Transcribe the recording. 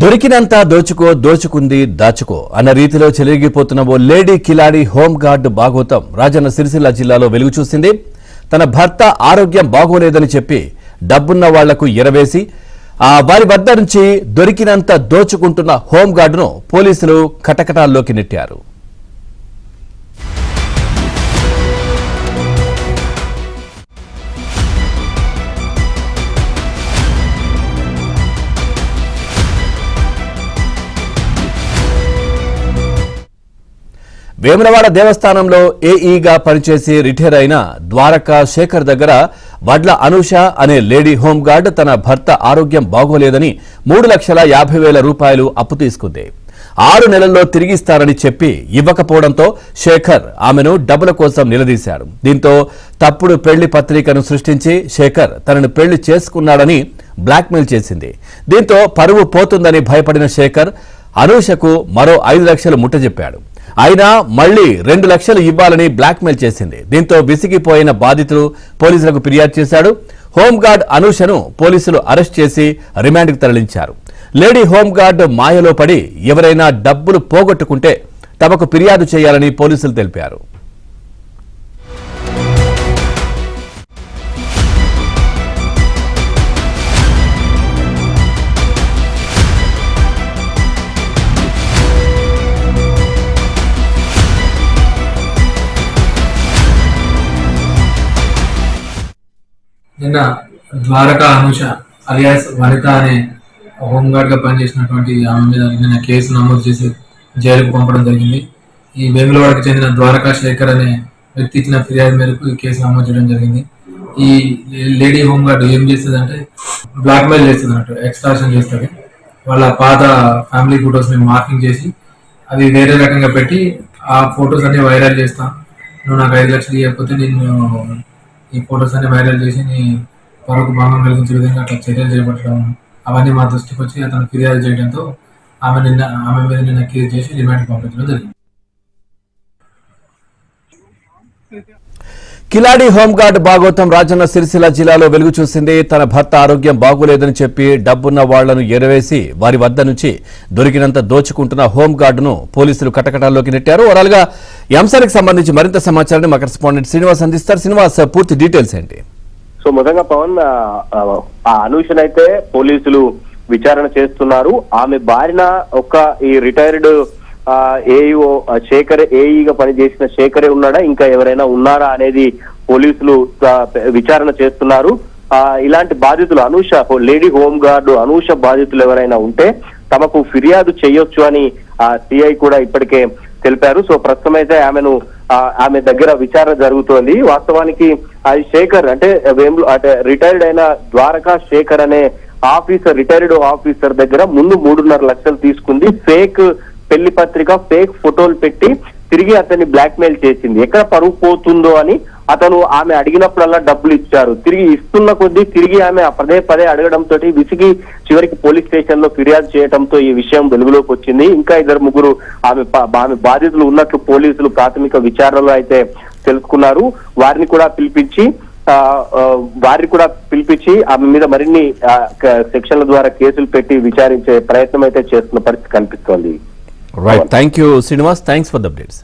దొరికినంత దోచుకో దోచుకుంది దాచుకో అన్న రీతిలో చెలరిగిపోతున్న ఓ లేడీ కిలాడి హోంగార్డ్ భాగవతం రాజన్న సిరిసిల్ల జిల్లాలో వెలుగు చూసింది. తన భర్త ఆరోగ్యం బాగోలేదని చెప్పి డబ్బున్న వాళ్లకు ఎరవేసి వారి వద్ద నుంచి దొరికినంత దోచుకుంటున్న హోంగార్డును పోలీసులు కటకటాల్లోకి నెట్టారు. వేములవాడ దేవస్థానంలో ఏఈగా పనిచేసి రిటైర్ అయిన ద్వారకా శేఖర్ దగ్గర వడ్ల అనూష అనే లేడీ హోంగార్డ్ తన భర్త ఆరోగ్యం బాగోలేదని 3,50,000 రూపాయలు అప్పు తీసుకుంది. 6 నెలల్లో తిరిగిస్తారని చెప్పి ఇవ్వకపోవడంతో శేఖర్ ఆమెను డబ్బుల కోసం నిలదీశాడు. దీంతో తప్పుడు పెళ్లి పత్రికను సృష్టించి శేఖర్ తనను పెళ్లి చేసుకున్నాడని బ్లాక్మెయిల్ చేసింది. దీంతో పరువు పోతుందని భయపడిన శేఖర్ అనూషకు మరో 5 లక్షలు ముట్టజెప్పాడు. అయినా మళ్లీ 2 లక్షలు ఇవ్వాలని బ్లాక్మెయిల్ చేసింది. దీంతో విసిగిపోయిన బాధితులు పోలీసులకు ఫిర్యాదు చేశాడు. హోంగార్డ్ అనూషను పోలీసులు అరెస్ట్ చేసి రిమాండ్కు తరలించారు. లేడీ హోంగార్డ్ మాయలో పడి ఎవరైనా డబ్బులు పోగొట్టుకుంటే తమకు ఫిర్యాదు చేయాలని పోలీసులు తెలిపారు. నిన్న ద్వారకా అనూష అలియాస్ వనిత అనే హోంగార్డ్ గా పనిచేసినటువంటి ఆమె మీద నిన్న కేసు నమోదు చేసి జైలుకు పంపడం జరిగింది. ఈ వేములవాడకు చెందిన ద్వారకా శేఖర్ అనే వ్యక్తి ఇచ్చిన ఫిర్యాదు మేరకు ఈ కేసు నమోదు చేయడం జరిగింది. ఈ లేడీ హోంగార్డ్ ఏం చేస్తుందంటే బ్లాక్మెయిల్ చేస్తుంది అన్నట్టు, ఎక్స్ట్రాక్షన్ చేస్తుంది. వాళ్ళ పాత ఫ్యామిలీ ఫొటోస్ ని మార్కింగ్ చేసి అవి వేరే రకంగా పెట్టి ఆ ఫొటోస్ అన్ని వైరల్ చేస్తాం, నువ్వు నాకు 5 లక్షలు ఇవ్వకపోతే నేను ఈ ఫొటోస్ అన్ని వైరల్ చేసి నీ పరువుకు భంగం కలిగించే విధంగా అట్లా చర్యలు చేపట్టడం, అవన్నీ మా దృష్టికి వచ్చి అతను ఫిర్యాదు చేయడంతో ఆమె మీద నిన్న కేసు చేసి రిమాండ్కి పంపించడం జరిగింది. కిలాడి హోంగార్డ్ భాగవతం రాజన్న సిరిసిల్ల జిల్లాలో వెలుగు చూసింది. తన భర్త ఆరోగ్యం బాగోలేదని చెప్పి డబ్బున్న వాళ్లను ఎరవేసి వారి వద్ద నుంచి దొరికినంత దోచుకుంటున్న హోంగార్డును పోలీసులు కటకటాల్లోకి నెట్టారు. ఓవరాల్ గా ఈ అంశానికి సంబంధించి మరింత సమాచారాన్ని మా కరెస్పాండెంట్ శ్రీనివాస్ అందిస్తారు. శ్రీనివాస్, పూర్తి డీటెయిల్స్ ఏంటి? సో మొదటగా పవన్, ఆ అనూషనైతే పోలీసులు విచారణ చేస్తున్నారు. ఆమె బారిన ఈ రిటైర్డ్ ఏఈఓ శేఖర్, ఏఈగా పనిచేసిన శేఖరే ఉన్నాడా, ఇంకా ఎవరైనా ఉన్నారా అనేది పోలీసులు విచారణ చేస్తున్నారు. ఇలాంటి బాధితులు Anusha, lady home guard Anusha బాధితులు ఎవరైనా ఉంటే తమకు ఫిర్యాదు చేయొచ్చు అని సిఐ కూడా ఇప్పటికే తెలిపారు. సో ప్రస్తుతం అయితే ఆమె దగ్గర విచారణ జరుగుతోంది. వాస్తవానికి అది శేఖర్ అంటే రిటైర్డ్ అయిన ద్వారకా శేఖర్ అనే ఆఫీసర్, రిటైర్డ్ ఆఫీసర్ దగ్గర ముందు 3.5 లక్షలు తీసుకుంది. ఫేక్ పెళ్లి పత్రిక, ఫేక్ ఫోటోలు పెట్టి తిరిగి అతన్ని బ్లాక్మెయిల్ చేసింది. ఎక్కడ పరువు పోతుందో అని ఆమె అడిగినప్పుడల్లా డబ్బులు ఇచ్చారు. తిరిగి ఇస్తున్న కొద్దీ తిరిగి ఆమె పదే అడగడంతో విసిగి చివరికి పోలీస్ స్టేషన్ లో ఫిర్యాదు చేయడంతో ఈ విషయం వెలుగులోకి వచ్చింది. ఇంకా 2-3 ఆమె బాధితులు ఉన్నట్లు పోలీసులు ప్రాథమిక విచారణలో అయితే తెలుసుకున్నారు. వారిని కూడా పిలిపించి ఆమె మీద మరిన్ని సెక్షన్ల ద్వారా కేసులు పెట్టి విచారించే ప్రయత్నం అయితే చేస్తున్న పరిస్థితి కనిపిస్తోంది. Right. Thank you, Srinivas. Thanks for the updates.